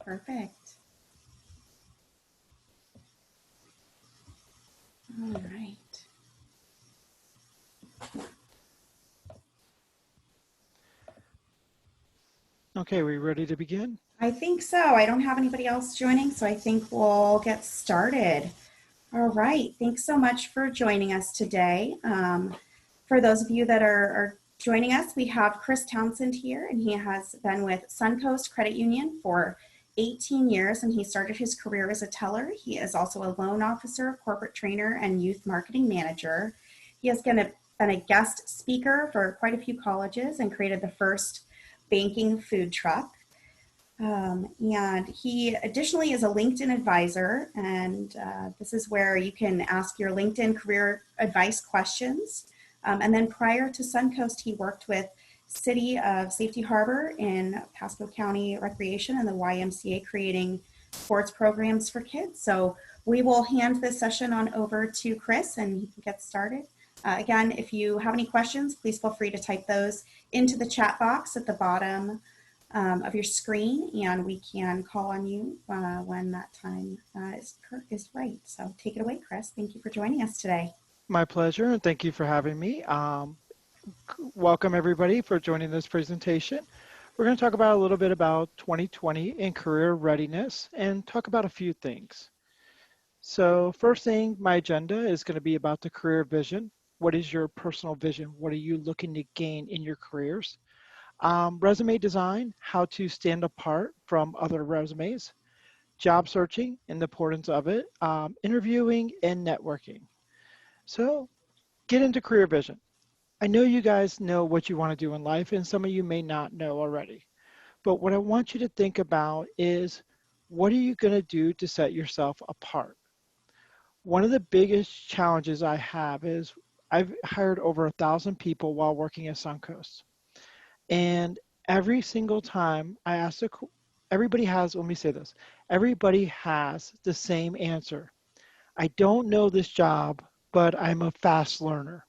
Perfect. All right. Okay, we ready to begin? I think so. I don't have anybody else joining, so I think we'll get started. All right. Thanks so much for joining us today. For those of you that are joining us, we have Chris Townsend here, and he has been with Suncoast Credit Union for 18 years, and he started his career as a teller. He is also a loan officer, corporate trainer, and youth marketing manager. He has been a guest speaker for quite a few colleges and created the first banking food truck. And he additionally is a LinkedIn advisor, and this is where you can ask your LinkedIn career advice questions. And then prior to Suncoast, he worked with City of Safety Harbor in Pasco County Recreation and the YMCA creating sports programs for kids. So we will hand this session on over to Chris and he can get started. Again, if you have any questions, please feel free to type those into the chat box at the bottom of your screen, and we can call on you when that time is right. So take it away, Chris. Thank you for joining us today. My pleasure, and thank you for having me. Welcome everybody for joining this presentation. We're going to talk about a little bit about 2020 and career readiness and talk about a few things. So first thing, my agenda is going to be about the career vision. What is your personal vision? What are you looking to gain in your careers? Resume design, how to stand apart from other resumes, job searching and the importance of it, interviewing and networking. So get into career vision. I know you guys know what you want to do in life, and some of you may not know already. But what I want you to think about is, what are you going to do to set yourself apart? One of the biggest challenges I have is I've hired over 1,000 people while working at Suncoast. And every single time I ask everybody has, let me say this, everybody has the same answer. I don't know this job, but I'm a fast learner.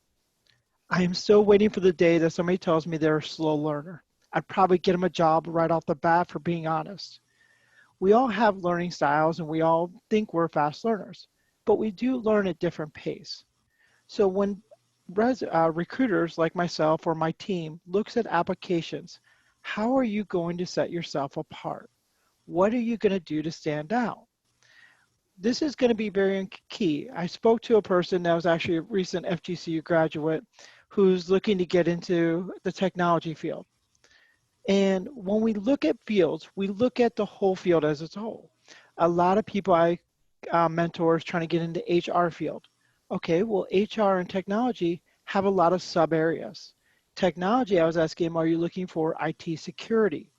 I am still waiting for the day that somebody tells me they're a slow learner. I'd probably get them a job right off the bat, for being honest. We all have learning styles and we all think we're fast learners, but we do learn at different pace. So when recruiters like myself or my team looks at applications, how are you going to set yourself apart? What are you going to do to stand out? This is going to be very key. I spoke to a person that was actually a recent FGCU graduate who's looking to get into the technology field. And when we look at fields, we look at the whole field as its whole. A lot of people I mentors trying to get into HR field. Okay, well, HR and technology have a lot of sub areas. Technology, I was asking him, are you looking for IT security?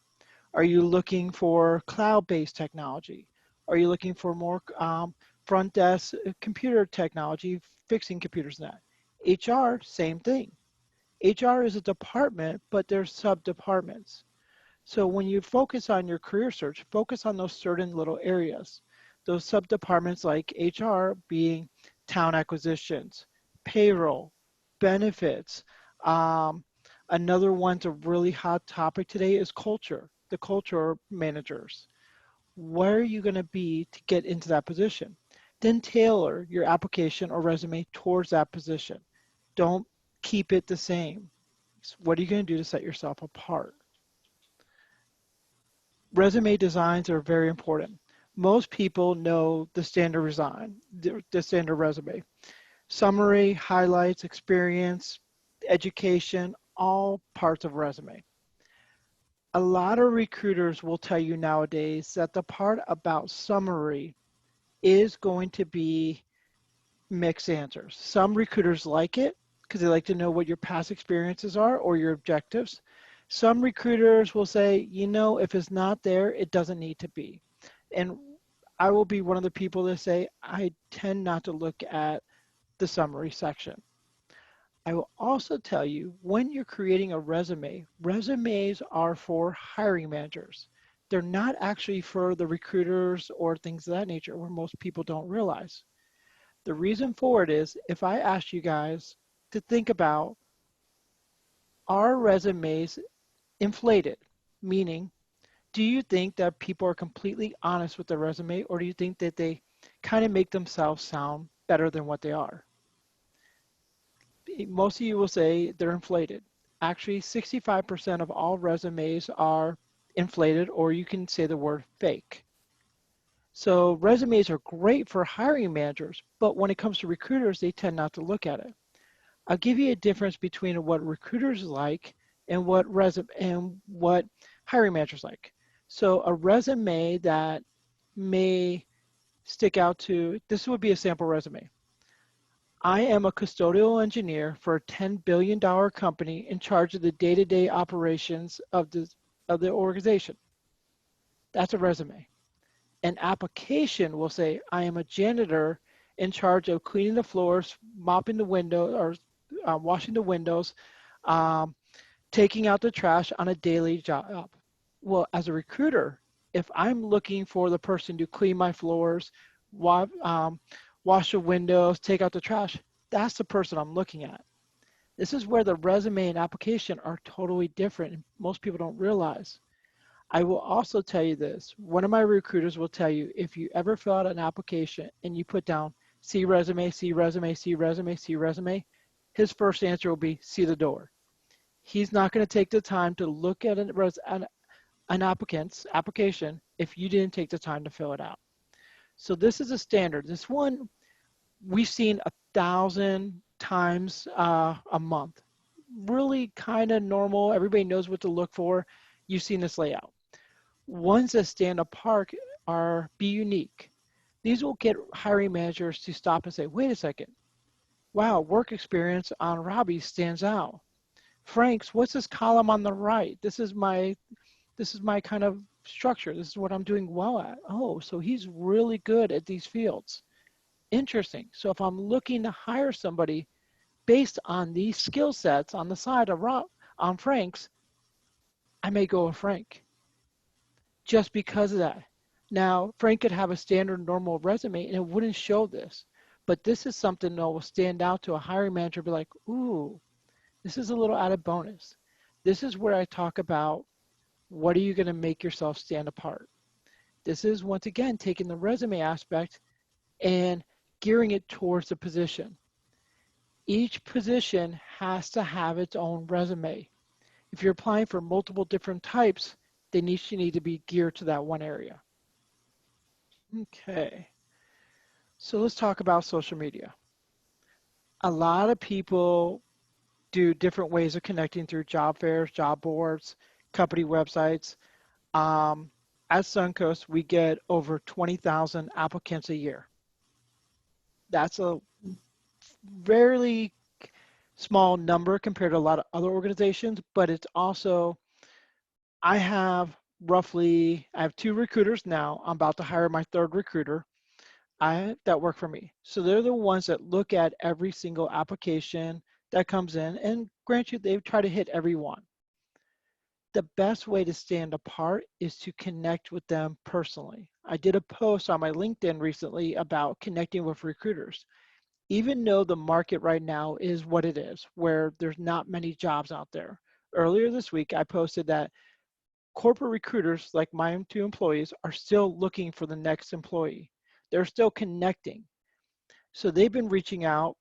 Are you looking for cloud-based technology? Are you looking for more front desk computer technology, fixing computers and that? HR, same thing. HR is a department, but there's sub-departments. So when you focus on your career search, focus on those certain little areas. Those sub-departments like HR being town acquisitions, payroll, benefits. Another one's a really hot topic today is culture, the culture managers. Where are you going to be to get into that position? Then tailor your application or resume towards that position. Don't keep it the same. What are you going to do to set yourself apart? Resume designs are very important. Most people know the standard design, the standard resume. Summary, highlights, experience, education, all parts of resume. A lot of recruiters will tell you nowadays that the part about summary is going to be mixed answers. Some recruiters like it because they like to know what your past experiences are or your objectives. Some recruiters will say, you know, if it's not there, it doesn't need to be. And I will be one of the people that say, I tend not to look at the summary section. I will also tell you, when you're creating a resume, resumes are for hiring managers. They're not actually for the recruiters or things of that nature, where most people don't realize. The reason for it is, if I ask you guys to think about, are resumes inflated? Meaning, Do you think that people are completely honest with their resume, or do you think that they kind of make themselves sound better than what they are? Most of you will say they're inflated. Actually, 65% of all resumes are inflated, or you can say the word fake. So resumes are great for hiring managers, but when it comes to recruiters, they tend not to look at it. I'll give you a difference between what recruiters like and what hiring managers like. So a resume that may stick out to, this would be a sample resume. I am a custodial engineer for a $10 billion company in charge of the day-to-day operations of the organization. That's a resume. An application will say, I am a janitor in charge of cleaning the floors, mopping the window, or washing the windows, um, taking out the trash on a daily job. Well, as a recruiter, if I'm looking for the person to clean my floors, wash the windows, take out the trash, that's the person I'm looking at. This is where the resume and application are totally different, and most people don't realize. I will also tell you this. One of my recruiters will tell you if you ever fill out an application and you put down see resume, see resume, see resume, see resume, his first answer will be see the door. He's not going to take the time to look at an applicant's application if you didn't take the time to fill it out. So this is a standard. This one we've seen 1,000 times a month. Really kind of normal. Everybody knows what to look for. You've seen this layout. Ones that stand apart are be unique. These will get hiring managers to stop and say, wait a second. Wow, work experience on Robbie stands out. Frank's, what's this column on the right? This is my kind of structure. This is what I'm doing well at. Oh, so he's really good at these fields. Interesting. So if I'm looking to hire somebody based on these skill sets on the side of on Frank's, I may go with Frank just because of that. Now, Frank could have a standard normal resume and it wouldn't show this, but this is something that will stand out to a hiring manager, be like, ooh, this is a little added bonus. This is where I talk about what are you going to make yourself stand apart. This is once again taking the resume aspect and gearing it towards the position. Each position has to have its own resume. If you're applying for multiple different types, they each need to be geared to that one area. Okay, so let's talk about social media. A lot of people do different ways of connecting through job fairs, job boards, company websites. Um, at Suncoast, we get over 20,000 applicants a year. That's a rarely small number compared to a lot of other organizations, but it's also, I have I have two recruiters now. I'm about to hire my third recruiter that work for me. So they're the ones that look at every single application that comes in, and grant you, they try to hit every one. The best way to stand apart is to connect with them personally. I did a post on my LinkedIn recently about connecting with recruiters. Even though the market right now is what it is, where there's not many jobs out there. Earlier this week, I posted that corporate recruiters, like my two employees, are still looking for the next employee. They're still connecting. So they've been reaching out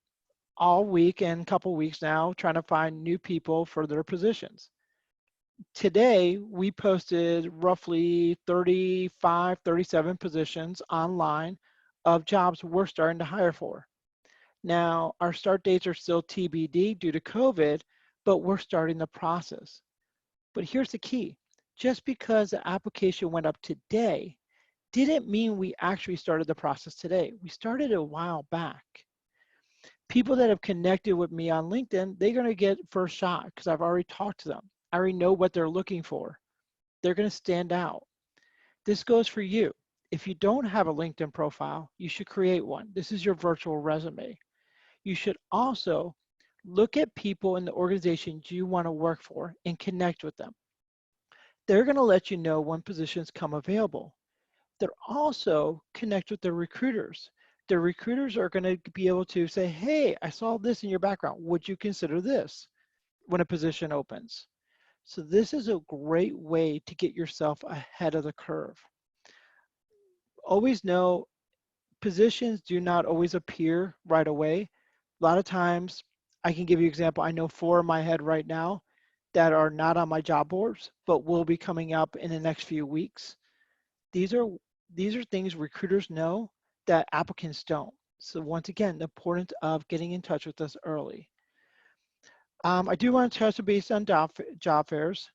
all week and a couple weeks now, trying to find new people for their positions. Today, we posted roughly 35, 37 positions online of jobs we're starting to hire for. Now, our start dates are still TBD due to COVID, but we're starting the process. But here's the key. Just because the application went up today didn't mean we actually started the process today. We started a while back. People that have connected with me on LinkedIn, they're going to get first shot because I've already talked to them. I already know what they're looking for. They're going to stand out. This goes for you. If you don't have a LinkedIn profile, you should create one. This is your virtual resume. You should also look at people in the organizations you want to work for and connect with them. They're going to let you know when positions come available. They're also connect with their recruiters. The recruiters are going to be able to say, hey, I saw this in your background. Would you consider this when a position opens? So this is a great way to get yourself ahead of the curve. Always know positions do not always appear right away. A lot of times, I can give you an example. I know 4 in my head right now that are not on my job boards, but will be coming up in the next few weeks. These are these are things recruiters know that applicants don't. So once again, the importance of getting in touch with us early. I do want to touch base on job fairs.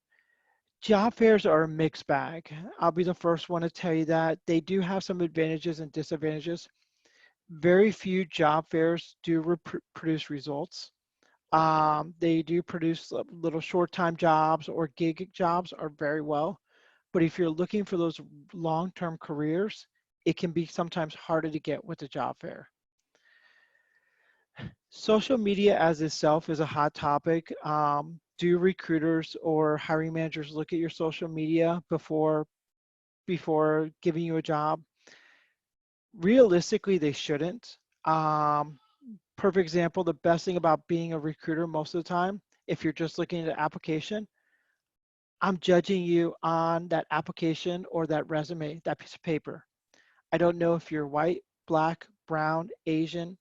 Job fairs are a mixed bag. I'll be the first one to tell you that they do have some advantages and disadvantages. Very few job fairs do produce results. They do produce little short-time jobs or gig jobs are very well. But if you're looking for those long-term careers, it can be sometimes harder to get with a job fair. Social media as itself is a hot topic. Do recruiters or hiring managers look at your social media before giving you a job? Realistically, they shouldn't. Perfect example, the best thing about being a recruiter most of the time, if you're just looking at an application, I'm judging you on that application or that resume, that piece of paper. I don't know if you're white, black, brown, Asian.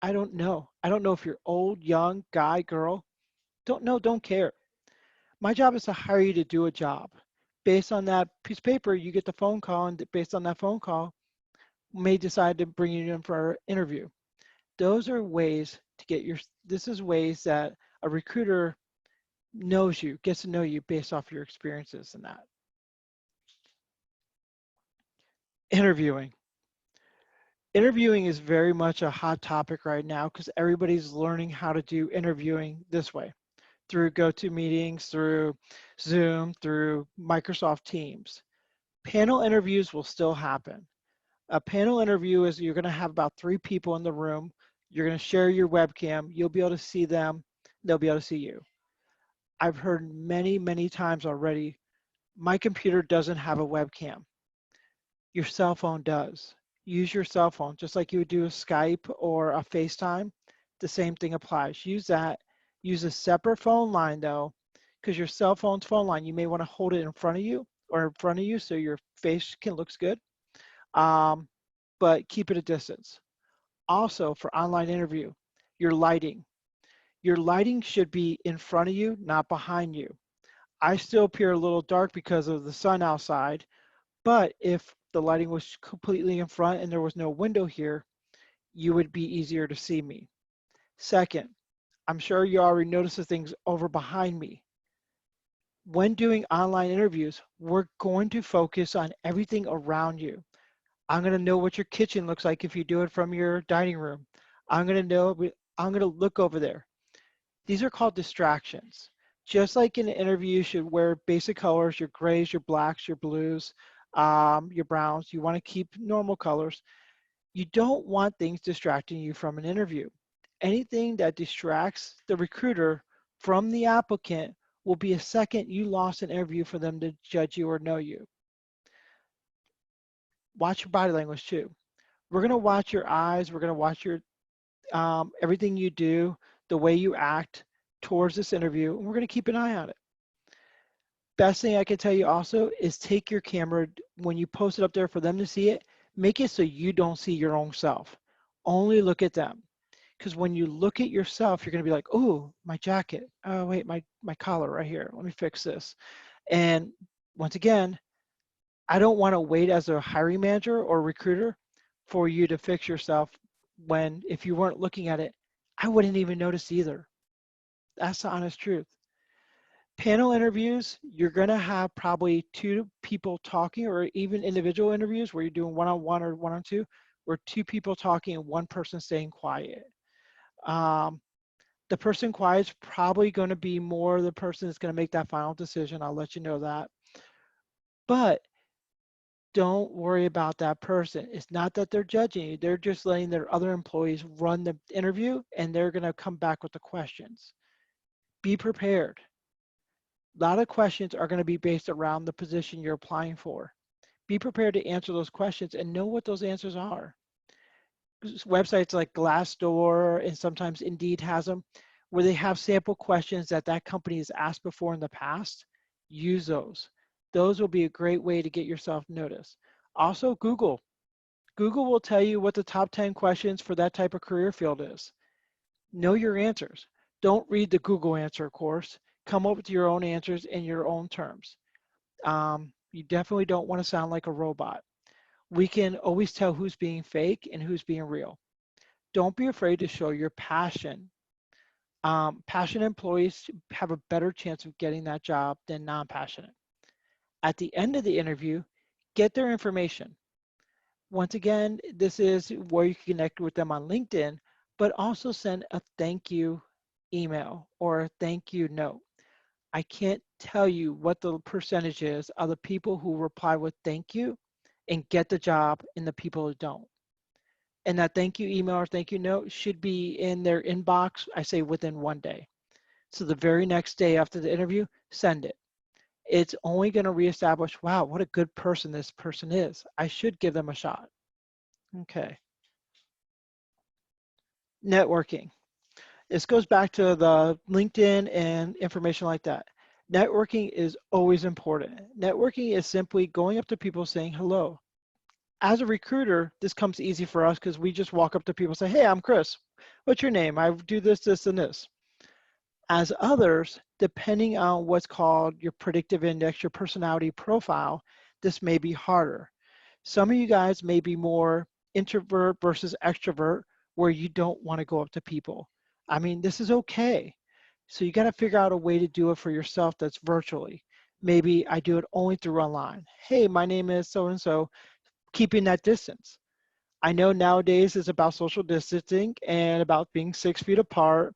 I don't know. I don't know if you're old, young, guy, girl. Don't know, don't care. My job is to hire you to do a job. Based on that piece of paper, you get the phone call, and based on that phone call, may decide to bring you in for an interview. Those are ways to get this is ways that a recruiter knows you, gets to know you based off your experiences and that. Interviewing. Interviewing is very much a hot topic right now because everybody's learning how to do interviewing this way through GoToMeetings, through Zoom, through Microsoft Teams. Panel interviews will still happen. A panel interview is you're going to have about 3 people in the room. You're going to share your webcam. You'll be able to see them. They'll be able to see you. I've heard many, many times already, my computer doesn't have a webcam. Your cell phone does. Use your cell phone, just like you would do a Skype or a FaceTime. The same thing applies. Use that. Use a separate phone line though, because your cell phone's phone line, you may want to hold it in front of you so your face looks good. But keep it a distance. Also for online interview, your lighting. Your lighting should be in front of you, not behind you. I still appear a little dark because of the sun outside, but if the lighting was completely in front and there was no window here, you would be easier to see me. Second, I'm sure you already noticed the things over behind me. When doing online interviews, we're going to focus on everything around you. I'm going to know what your kitchen looks like if you do it from your dining room. I'm going to look over there. These are called distractions. Just like in an interview, you should wear basic colors, your grays, your blacks, your blues, your browns. You want to keep normal colors. You don't want things distracting you from an interview. Anything that distracts the recruiter from the applicant will be a second you lost an interview for them to judge you or know you. Watch your body language too. We're going to watch your eyes. We're going to watch your everything you do, the way you act towards this interview, and we're going to keep an eye on it. Best thing I can tell you also is take your camera when you post it up there for them to see it, make it so you don't see your own self. Only look at them. Because when you look at yourself, you're going to be like, oh, my jacket. Oh, wait, my collar right here. Let me fix this. And once again, I don't want to wait as a hiring manager or recruiter for you to fix yourself when if you weren't looking at it, I wouldn't even notice either. That's the honest truth. Panel interviews, you're going to have probably 2 people talking or even individual interviews where you're doing one-on-one or one-on-two, where 2 people talking and 1 person staying quiet. The person quiet is probably going to be more the person that's going to make that final decision. I'll let you know that. But don't worry about that person. It's not that they're judging you. They're just letting their other employees run the interview and they're going to come back with the questions. Be prepared. A lot of questions are going to be based around the position you're applying for. Be prepared to answer those questions and know what those answers are. Websites like Glassdoor and sometimes Indeed has them where they have sample questions that company has asked before in the past. use those. Those will be a great way to get yourself noticed. Also, Google. Google will tell you what the top 10 questions for that type of career field is. Know your answers. Don't read the Google answer course. Come up with your own answers in your own terms. You definitely don't want to sound like a robot. We can always tell who's being fake and who's being real. Don't be afraid to show your passion. Passionate employees have a better chance of getting that job than non-passionate. At the end of the interview, get their information. Once again, this is where you can connect with them on LinkedIn, but also send a thank you email or a thank you note. I can't tell you what the percentage is of the people who reply with thank you and get the job and the people who don't. And that thank you email or thank you note should be in their inbox, I say within 1 day. So the very next day after the interview, send it. It's only going to reestablish, wow, what a good person this person is. I should give them a shot. Okay. Networking. This goes back to the LinkedIn and information like that. Networking is always important. Networking is simply going up to people saying hello. As a recruiter, this comes easy for us because we just walk up to people and say, hey, I'm Chris. What's your name? I do this, this, and this. As others, depending on what's called your predictive index, your personality profile, this may be harder. Some of you guys may be more introvert versus extrovert, where you don't want to go up to people. I mean, this is okay. So you got to figure out a way to do it for yourself that's virtually. Maybe I do it only through online. Hey, my name is so-and-so, keeping that distance. I know nowadays it's about social distancing and about being 6 feet apart.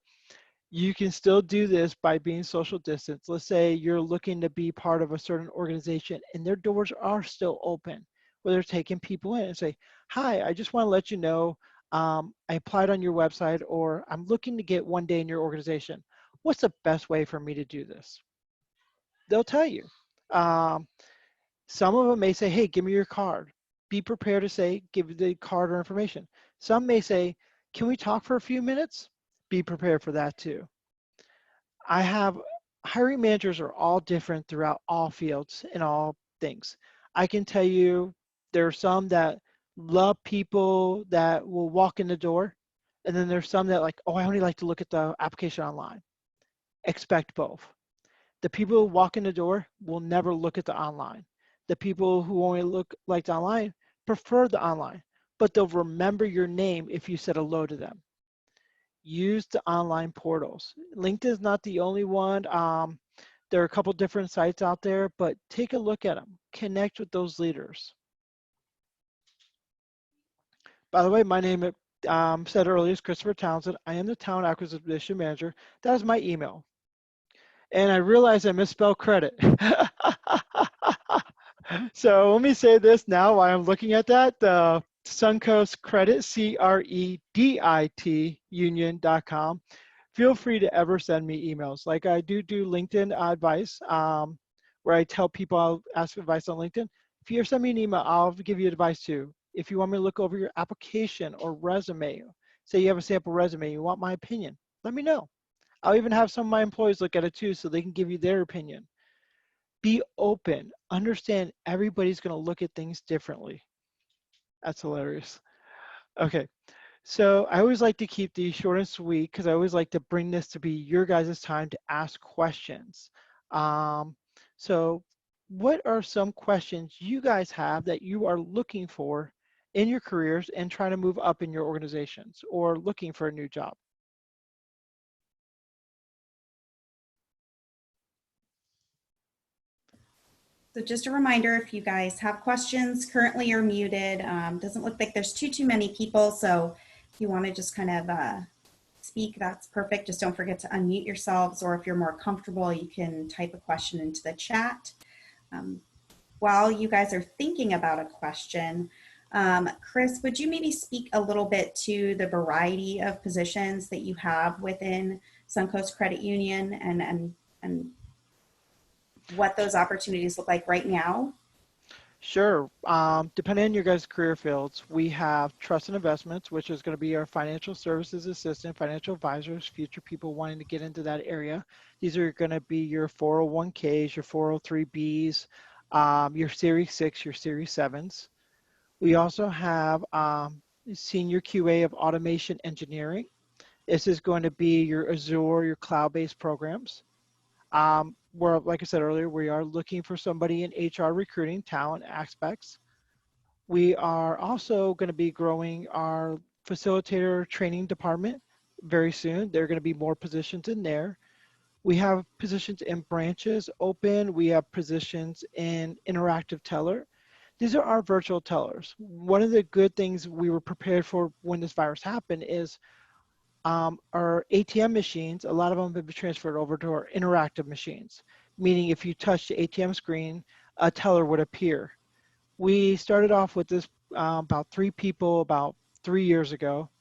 You can still do this by being social distance. Let's say you're looking to be part of a certain organization and their doors are still open, where they're taking people in and say, hi, I just want to let you know I applied on your website, or I'm looking to get 1 day in your organization. What's the best way for me to do this? They'll tell you. Um, some of them may say, hey, give me your card. Be prepared to say, give the card or information. Some may say, can we talk for a few minutes? Be prepared for that too. I have hiring managers are all different throughout all fields and all things. I can tell you there are some that love people that will walk in the door, and then there's some that like, oh, I only like to look at the application online. Expect both. The people who walk in the door will never look at the online. The people who only look like the online prefer the online, but they'll remember your name if you said hello to them. Use the online portals. LinkedIn is not the only one. There are a couple different sites out there, but take a look at them. Connect with those leaders. By the way, my name, said earlier, is Christopher Townsend. I am the Talent Acquisition Manager. That is my email. And I realized I misspelled credit. So let me say this now while I'm looking at that. The Suncoast Credit, CREDIT union.com. Feel free to ever send me emails. Like I do LinkedIn advice, where I tell people I'll ask advice on LinkedIn. If you send me an email, I'll give you advice too. If you want me to look over your application or resume, say you have a sample resume, you want my opinion, let me know. I'll even have some of my employees look at it too so they can give you their opinion. Be open. Understand everybody's going to look at things differently. That's hilarious. Okay. So I always like to keep these short and sweet because I always like to bring this to be your guys' time to ask questions. So what are some questions you guys have that you are looking for in your careers and trying to move up in your organizations or looking for a new job? So just a reminder, if you guys have questions, currently you're muted. Doesn't look like there's too many people. So if you want to just kind of speak, that's perfect. Just don't forget to unmute yourselves, or if you're more comfortable, you can type a question into the chat. While you guys are thinking about a question, Chris, would you maybe speak a little bit to the variety of positions that you have within Suncoast Credit Union and what those opportunities look like right now? Sure. Depending on your guys' career fields, we have trust and investments, which is going to be our financial services assistant, financial advisors, future people wanting to get into that area. These are going to be your 401ks, your 403bs, your Series 6, your Series 7s. We also have senior QA of automation engineering. This is going to be your Azure, your cloud-based programs. Where, like I said earlier, we are looking for somebody in HR recruiting talent aspects. We are also going to be growing our facilitator training department very soon. There are going to be more positions in there. We have positions in branches open. We have positions in interactive teller. These are our virtual tellers. One of the good things we were prepared for when this virus happened is our ATM machines, a lot of them have been transferred over to our interactive machines, meaning if you touch the ATM screen, a teller would appear. We started off with this about 3 people about 3 years ago.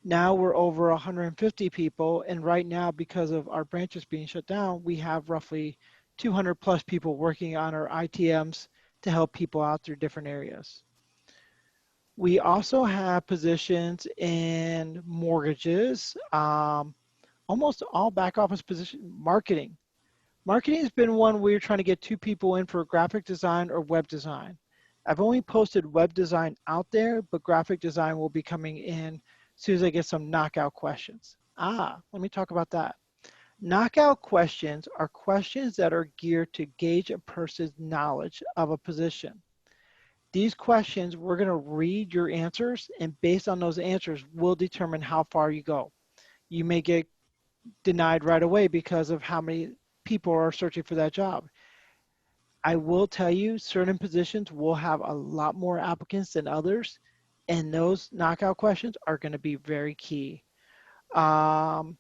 Now we're over 150 people, and right now, because of our branches being shut down, we have roughly 200 plus people working on our ITMs to help people out through different areas. We also have positions in mortgages, almost all back office position, marketing. Marketing has been one we're trying to get 2 people in for graphic design or web design. I've only posted web design out there, but graphic design will be coming in as soon as I get some knockout questions. Let me talk about that. Knockout questions are questions that are geared to gauge a person's knowledge of a position. These questions, we're going to read your answers, and based on those answers, we'll determine how far you go. You may get denied right away because of how many people are searching for that job. I will tell you, certain positions will have a lot more applicants than others, and those knockout questions are going to be very key. Um,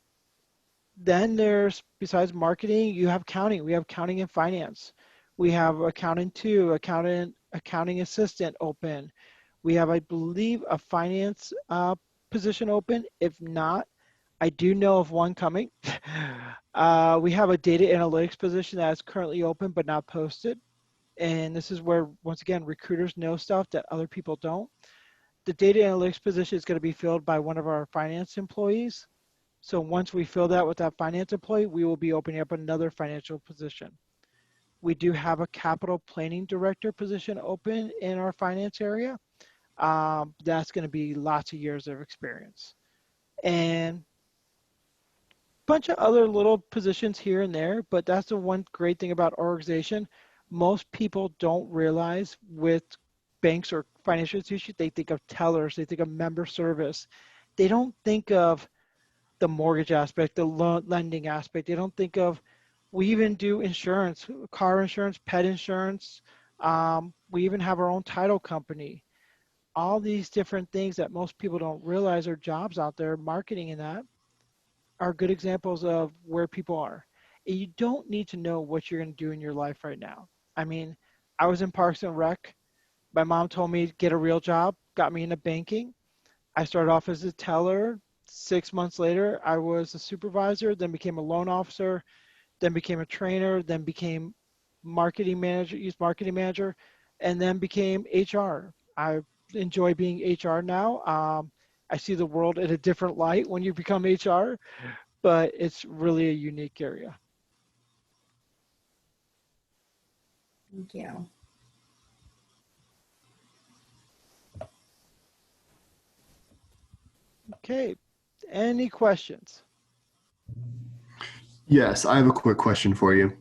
then there's, besides marketing, you have accounting. We have accounting and finance. We have accounting two, accounting assistant open. We have, I believe, a finance position open. If not, I do know of one coming. We have a data analytics position that is currently open but not posted. And this is where, once again, recruiters know stuff that other people don't. The data analytics position is going to be filled by one of our finance employees. So once we fill that with that finance employee, we will be opening up another financial position. We do have a capital planning director position open in our finance area. That's going to be lots of years of experience. And bunch of other little positions here and there, but that's the one great thing about our organization. Most people don't realize with banks or financial institutions, they think of tellers, they think of member service. They don't think of the mortgage aspect, the lending aspect. They don't think of, we even do insurance, car insurance, pet insurance. We even have our own title company. All these different things that most people don't realize are jobs out there, marketing and that, are good examples of where people are. And you don't need to know what you're going to do in your life right now. I mean, I was in Parks and Rec. My mom told me get a real job, got me into banking. I started off as a teller. 6 months later, I was a supervisor, then became a loan officer, then became a trainer, then became marketing manager, youth marketing manager, and then became HR. I enjoy being HR now. I see the world in a different light when you become HR, but it's really a unique area. Thank you. Okay, any questions? Yes, I have a quick question for you.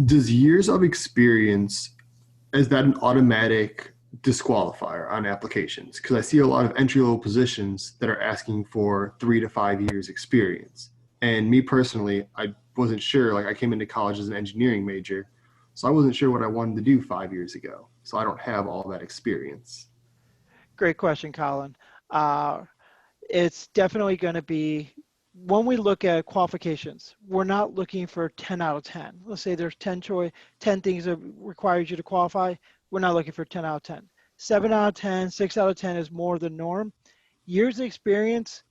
Does years of experience, is that an automatic disqualifier on applications? Because I see a lot of entry level positions that are asking for 3 to 5 years experience. And me personally, I wasn't sure, like I came into college as an engineering major, so I wasn't sure what I wanted to do 5 years ago. So I don't have all that experience. Great question, Colin. Uh, it's definitely going to be, when we look at qualifications, we're not looking for 10 out of 10. Let's say there's 10 things that requires you to qualify. We're not looking for 10 out of 10. 7 out of 10, 6 out of 10 is more the norm. Years of experience,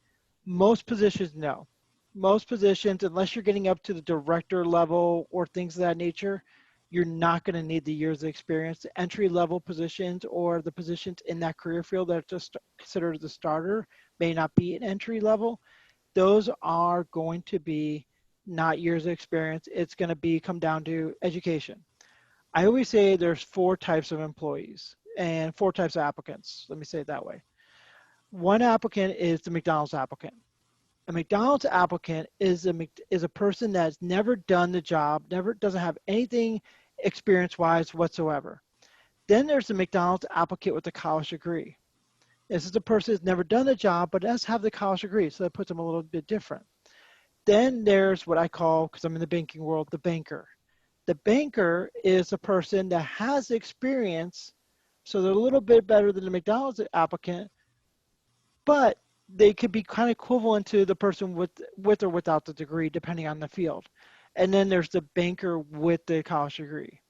most positions, no. Most positions, unless you're getting up to the director level or things of that nature, you're not going to need the years of experience. The entry-level positions or the positions in that career field that are just considered the starter may not be an entry level. Those are going to be not years of experience. It's going to come down to education. I always say there's 4 types of employees and 4 types of applicants. Let me say it that way. One applicant is the McDonald's applicant. A McDonald's applicant is a person that's never done the job, doesn't have anything experience-wise whatsoever. Then there's the McDonald's applicant with a college degree. This is a person who's never done the job, but does have the college degree, so that puts them a little bit different. Then there's what I call, because I'm in the banking world, the banker. The banker is a person that has experience, so they're a little bit better than the McDonald's applicant, but they could be kind of equivalent to the person with or without the degree, depending on the field. And then there's the banker with the college degree.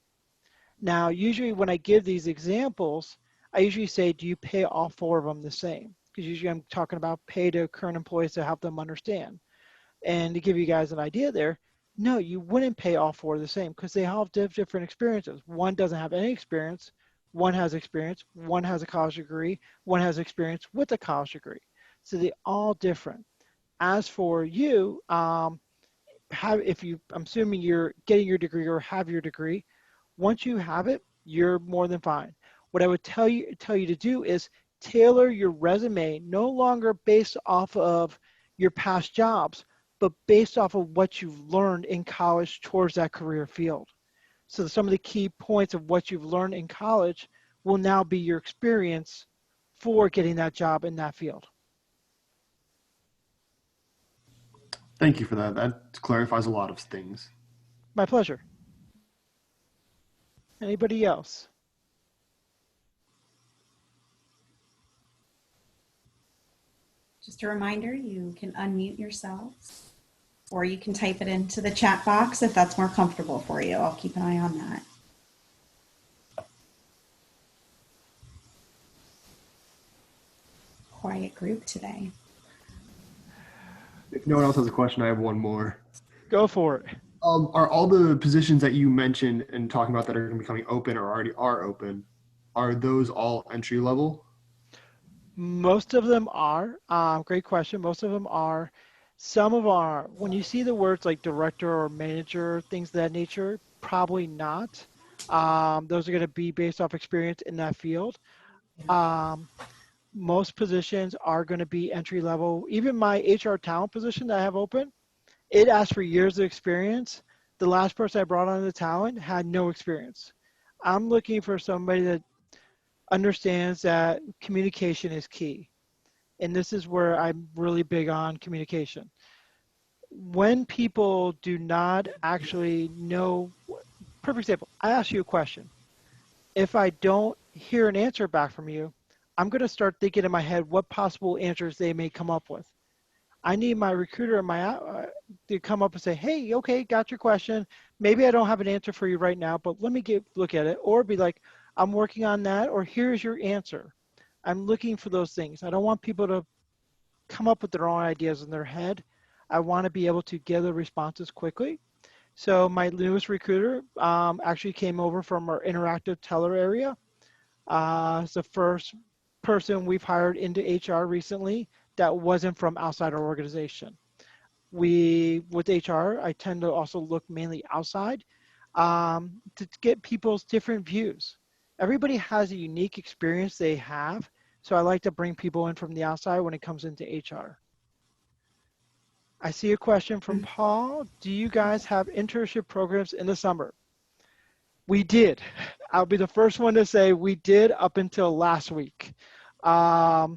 Now, usually when I give these examples, I usually say, do you pay all 4 of them the same? Because usually I'm talking about pay to current employees to help them understand. And to give you guys an idea there, no, you wouldn't pay all 4 the same because they all have different experiences. One doesn't have any experience, one has experience, one has a college degree, one has experience with a college degree. So they're all different. As for you, I'm assuming you're getting your degree or have your degree, once you have it, you're more than fine. What I would tell you to do is tailor your resume no longer based off of your past jobs, but based off of what you've learned in college towards that career field. So some of the key points of what you've learned in college will now be your experience for getting that job in that field. Thank you for that. That clarifies a lot of things. My pleasure. Anybody else? Just a reminder, you can unmute yourselves or you can type it into the chat box if that's more comfortable for you. I'll keep an eye on that. Quiet group today. If no one else has a question, I have one more. Go for it. Are all the positions that you mentioned and talking about that are going to be coming open or already are open, are those all entry level? Most of them are. Great question. Most of them are. Some of them are. When you see the words like director or manager, things of that nature, probably not. Those are going to be based off experience in that field. Most positions are going to be entry level. Even my HR talent position that I have open, it asks for years of experience. The last person I brought on the talent had no experience. I'm looking for somebody that understands that communication is key. And this is where I'm really big on communication. When people do not actually know, perfect example, I ask you a question. If I don't hear an answer back from you, I'm going to start thinking in my head what possible answers they may come up with. I need my recruiter to come up and say, hey, okay, got your question. Maybe I don't have an answer for you right now, but let me look at it. Or be like, I'm working on that, or here's your answer. I'm looking for those things. I don't want people to come up with their own ideas in their head. I want to be able to get the responses quickly. So my newest recruiter actually came over from our interactive teller area. It's the first person we've hired into HR recently that wasn't from outside our organization. With HR, I tend to also look mainly outside to get people's different views. Everybody has a unique experience they have, so I like to bring people in from the outside when it comes into HR. I see a question from Paul. Do you guys have internship programs in the summer? We did. I'll be the first one to say we did up until last week. Up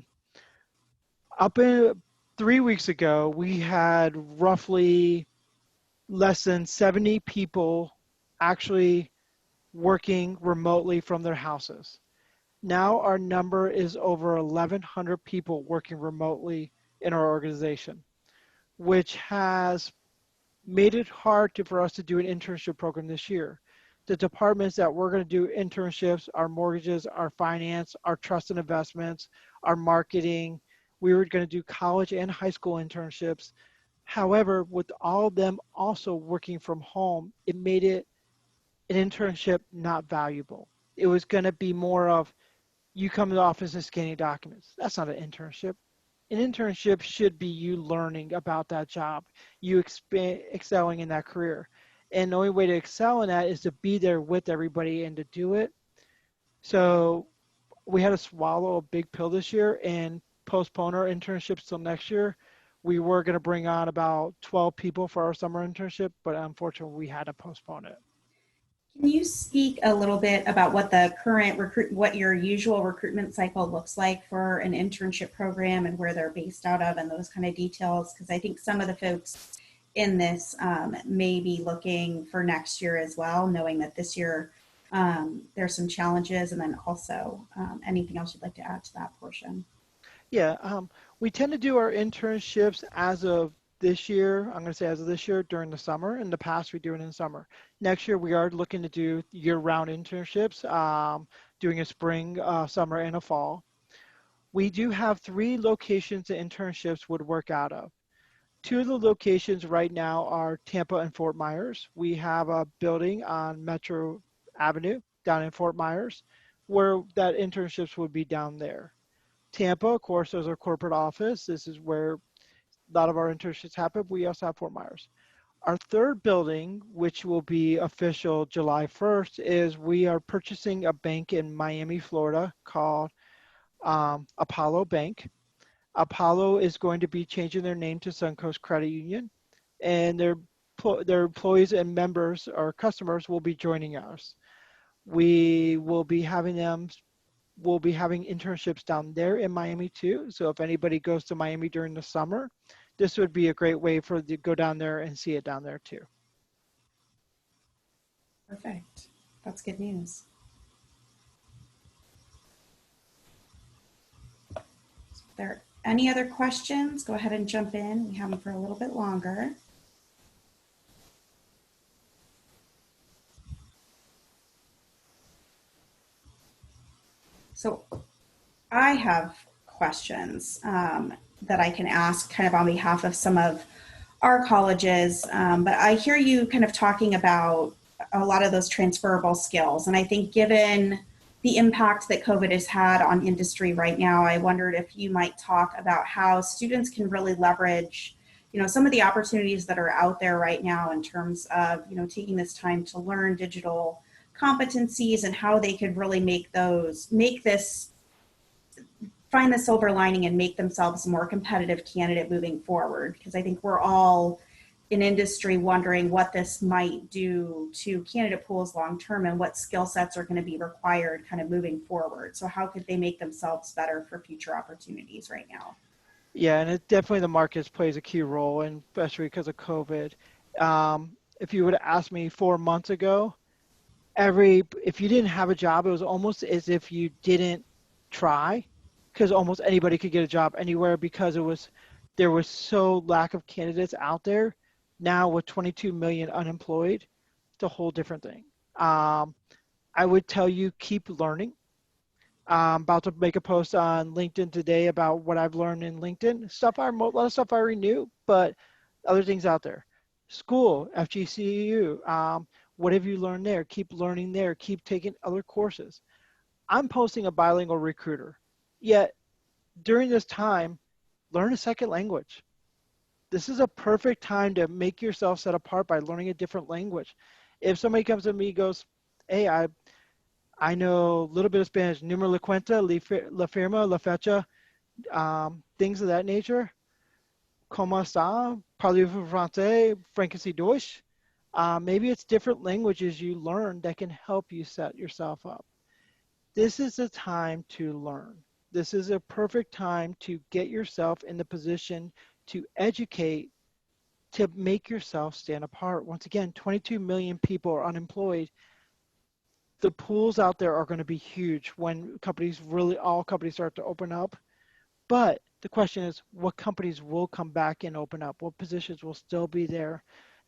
in 3 weeks ago, we had roughly less than 70 people actually working remotely from their houses. Now our number is over 1,100 people working remotely in our organization, which has made it hard for us to do an internship program this year. The departments that we're going to do internships, our mortgages, our finance, our trust and investments, our marketing, we were going to do college and high school internships. However, with all of them also working from home, it made it an internship not valuable. It was going to be more of you come to the office and scanning documents. That's not an internship. An internship should be you learning about that job, you excelling in that career. And the only way to excel in that is to be there with everybody and to do it. So we had to swallow a big pill this year and postpone our internships till next year. We were going to bring on about 12 people for our summer internship, but unfortunately we had to postpone it. Can you speak a little bit about what the current what your usual recruitment cycle looks like for an internship program and where they're based out of and those kind of details? Because I think some of the folks in this may be looking for next year as well, knowing that this year there's some challenges, and then also anything else you'd like to add to that portion? Yeah, we tend to do our internships as of this year. I'm going to say as of this year during the summer. In the past, we do it in the summer. Next year, we are looking to do year-round internships, doing a spring, summer, and a fall. We do have 3 locations that internships would work out of. 2 of the locations right now are Tampa and Fort Myers. We have a building on Metro Avenue down in Fort Myers where that internships would be down there. Tampa, of course, is our corporate office. This is where a lot of our internships happen. We also have Fort Myers. Our third building, which will be official July 1st, is we are purchasing a bank in Miami, Florida called Apollo Bank. Apollo is going to be changing their name to Suncoast Credit Union, and their employees and members or customers will be joining us. We will be having them We'll be having internships down there in Miami too. So if anybody goes to Miami during the summer, this would be a great way for them to go down there and see it down there too. Perfect. That's good news. If there are any other questions, go ahead and jump in. We have them for a little bit longer. So I have questions that I can ask kind of on behalf of some of our colleges, but I hear you kind of talking about a lot of those transferable skills. And I think given the impact that COVID has had on industry right now, I wondered if you might talk about how students can really leverage, some of the opportunities that are out there right now in terms of, taking this time to learn digital competencies and how they could really find the silver lining and make themselves a more competitive candidate moving forward. Because I think we're all in industry wondering what this might do to candidate pools long term and what skill sets are going to be required kind of moving forward. So how could they make themselves better for future opportunities right now? Yeah, and it definitely the markets plays a key role, and especially because of COVID. If you would have asked me 4 months ago, if you didn't have a job, it was almost as if you didn't try, because almost anybody could get a job anywhere because there was so lack of candidates out there. Now with 22 million unemployed, it's a whole different thing. I would tell you keep learning. I'm about to make a post on LinkedIn today about what I've learned in LinkedIn. A lot of stuff I already knew, but other things out there. School, FGCU, what have you learned there? Keep learning there. Keep taking other courses. I'm posting a bilingual recruiter. Yet during this time, learn a second language. This is a perfect time to make yourself set apart by learning a different language. If somebody comes to me and goes, hey, I know a little bit of Spanish, número la cuenta, la firma, la fecha, things of that nature. ¿Cómo está? Parlez-vous français? Francais Deutsch? Maybe it's different languages you learn that can help you set yourself up. This is the time to learn. This is a perfect time to get yourself in the position to educate, to make yourself stand apart. Once again, 22 million people are unemployed. The pools out there are going to be huge when all companies start to open up. But the question is, what companies will come back and open up? What positions will still be there?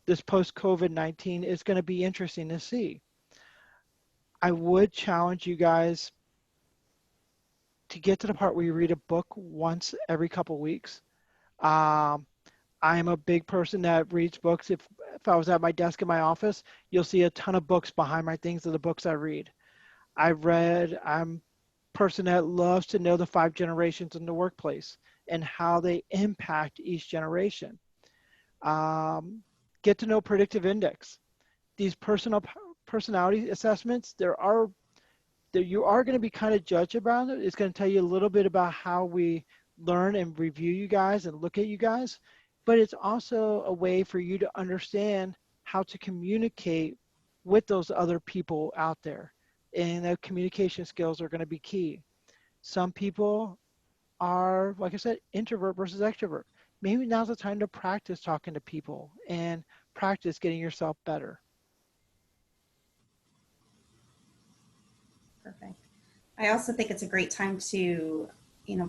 This post-COVID-19 is going to be interesting to see. I would challenge you guys to get to the part where you read a book once every couple weeks. I'm a big person that reads books. If I was at my desk in my office, you'll see a ton of books behind my things of the books I read. I'm a person that loves to know the 5 generations in the workplace and how they impact each generation. Um, get to know predictive index. These personality assessments, you are going to be kind of judged about it. It's going to tell you a little bit about how we learn and review you guys and look at you guys, but it's also a way for you to understand how to communicate with those other people out there. And the communication skills are going to be key. Some people are, like I said, introvert versus extrovert. Maybe now's the time to practice talking to people and practice getting yourself better. Perfect. I also think it's a great time to,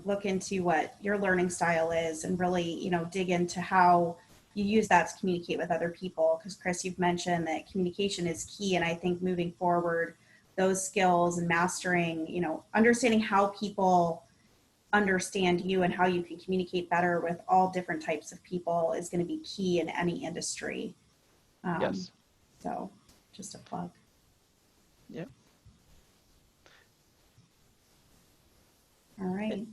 look into what your learning style is and really, dig into how you use that to communicate with other people. Because Chris, you've mentioned that communication is key. And I think moving forward, those skills and mastering, understanding how people understand you and how you can communicate better with all different types of people is going to be key in any industry. Um, Yes. so just a plug. Yeah. All right.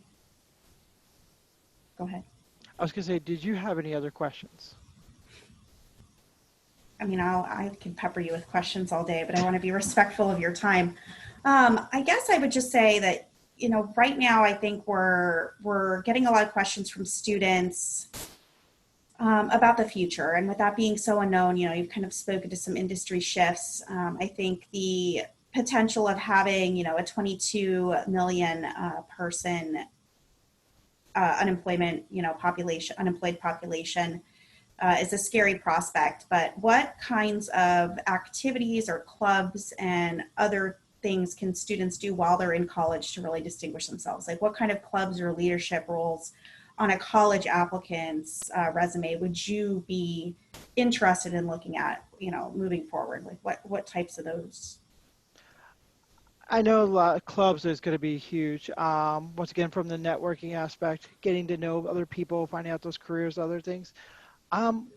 Go ahead. I was going to say, did you have any other questions? I mean, I can pepper you with questions all day, but I want to be respectful of your time. I guess I would just say that, right now I think we're getting a lot of questions from students about the future. And with that being so unknown, you've kind of spoken to some industry shifts. I think the potential of having, a 22 million person unemployment, unemployed population is a scary prospect. But what kinds of activities or clubs and other things can students do while they're in college to really distinguish themselves? Like what kind of clubs or leadership roles on a college applicant's resume would you be interested in looking at, moving forward? Like what types of those? I know a lot of clubs is going to be huge. Once again, from the networking aspect, getting to know other people, finding out those careers, other things. Um,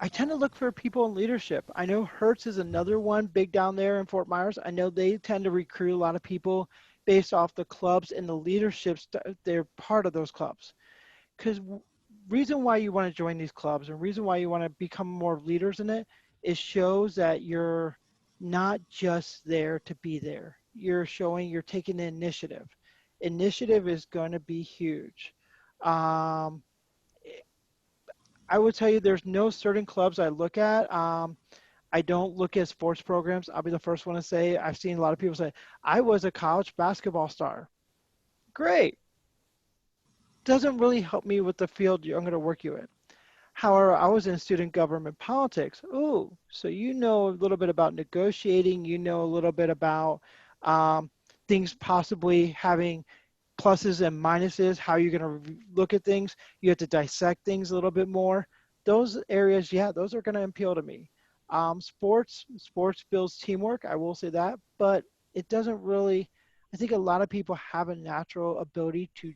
I tend to look for people in leadership. I know Hertz is another one big down there in Fort Myers. I know they tend to recruit a lot of people based off the clubs and the leaderships. They're part of those clubs. Because reason why you want to join these clubs and reason why you want to become more leaders in it is shows that you're not just there to be there. You're showing you're taking the initiative. Initiative is going to be huge. Um, I would tell you there's no certain clubs I look at. I don't look at sports programs. I'll be the first one to say I've seen a lot of people say, I was a college basketball star. Great. Doesn't really help me with the field I'm going to work you in. However, I was in student government politics. Oh, so you know a little bit about negotiating, you know a little bit about um, things possibly having pluses and minuses, how you're going to look at things. You have to dissect things a little bit more. Those areas, yeah, those are going to appeal to me. Sports builds teamwork, I will say that, but it doesn't really, I think a lot of people have a natural ability to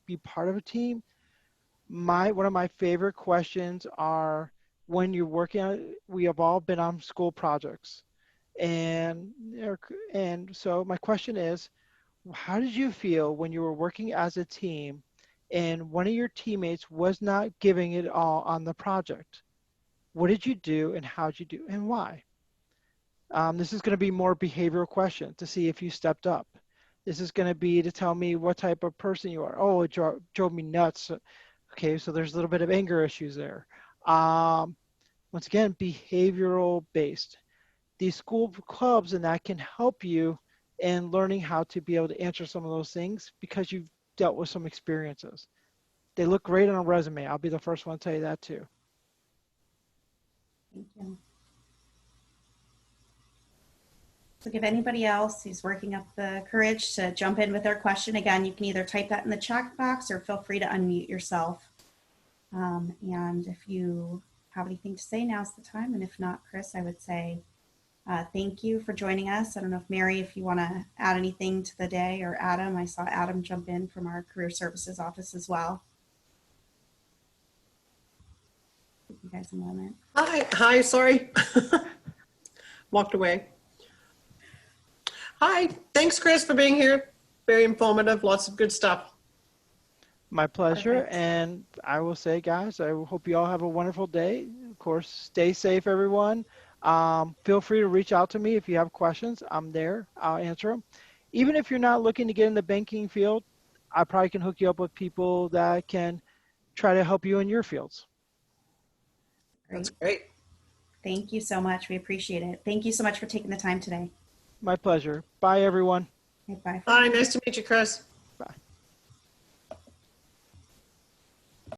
be part of a team. One of my favorite questions are when you're working on, we have all been on school projects. And and so my question is, how did you feel when you were working as a team and one of your teammates was not giving it all on the project? What did you do and how did you do and why? This is going to be more behavioral question to see if you stepped up. This is going to be to tell me what type of person you are. Oh, it drove me nuts. Okay, so there's a little bit of anger issues there. Um, Once again, behavioral based. These school clubs and that can help you in learning how to be able to answer some of those things because you've dealt with some experiences. They look great on a resume. I'll be the first one to tell you that too. Thank you. So give anybody else who's working up the courage to jump in with their question. Again, you can either type that in the chat box or feel free to unmute yourself. And if you have anything to say, now's the time. And if not, Chris, I would say thank you for joining us. I don't know if Mary, if you want to add anything to the day, or Adam. I saw Adam jump in from our career services office as well. you guys a moment. Hi, sorry. Walked away. Hi, thanks Chris for being here. Very informative, lots of good stuff. My pleasure. Perfect. And I will say, guys, I hope you all have a wonderful day. Of course, stay safe, everyone. Feel free to reach out to me if you have questions. I'm there. I'll answer them. Even if you're not looking to get in the banking field, I probably can hook you up with people that can try to help you in your fields. That's Great. great. Thank you so much. We appreciate it. Thank you so much for taking the time today. My pleasure. Bye, everyone. Okay, bye. Hi, nice to meet you, Chris.